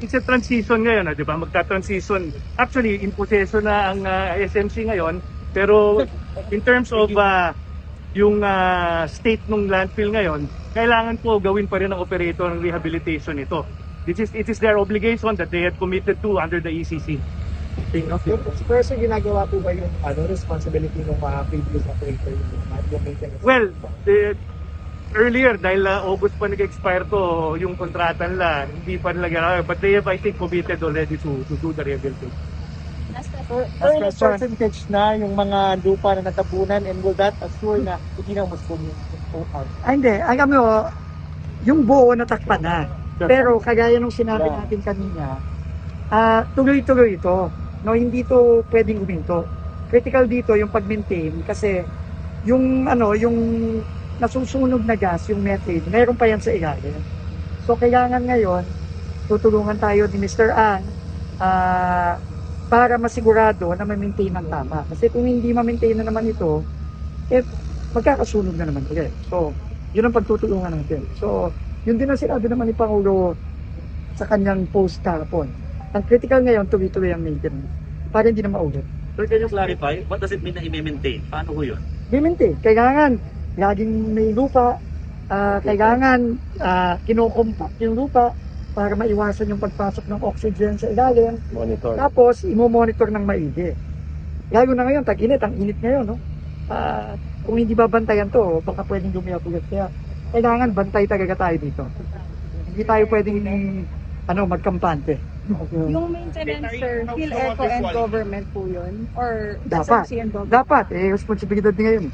it's a transition ngayon, di ba? Magta-transition. Actually, in possession na ang SMC ngayon, pero in terms of yung state ng landfill ngayon, kailangan po gawin pa rin ng operator ng rehabilitation ito. It is their obligation that they had committed to under the ECC. Pero sa ginagawa po ba yung responsibility ng mga previous operator yung maintenance? Well, earlier, dahil August pa nag-expire to, yung kontrata nila, hindi pa nila ginagawa. But they have, I think, committed already to do the rehabilitation. Early percentage na yung mga lupa na natabunan, and will that assure na hindi na mas out? Hindi. Alam mo, yung buo natakpan na. Pero kagaya nung sinabi natin kanina, tuloy-tuloy ito. No, hindi to pwedeng huminto. Critical dito yung pag-maintain kasi yung nasusunog na gas, yung methane, meron pa yan sa ilalim. So kailangan ngayon, tutulungan tayo ni Mr. Ang para masigurado na ma-maintain ng tama. Kasi kung hindi ma-maintain na naman ito, magkakasunog na naman ulit. So, yun ang pagtutulungan natin. So, yun din ang sinabi naman ni Pangulo sa kanyang post kahapon. Ang critical ngayon, tuloy-tuloy ang maintenance para hindi na maulit. Sir, can you clarify? What does it mean na i-maintain? Paano ko yun? I-maintain. Kailangan laging may lupa, kailangan kinokompact yung lupa para maiwasan yung pagpasok ng oxygen sa ilalim. Monitor. Tapos, imo-monitor ng maigi. Lalo na ngayon, tag-init. Ang init ngayon, no? Kung hindi babantayan to, baka pwedeng lumiyak ulit. Kaya, kailangan bantay talaga tayo dito. Hindi tayo pwedeng magkampante. Yung maintenance, sir, PhilEco and government po yun? Or Dapat. SMC and government? Dapat. Responsibilidad din ngayon.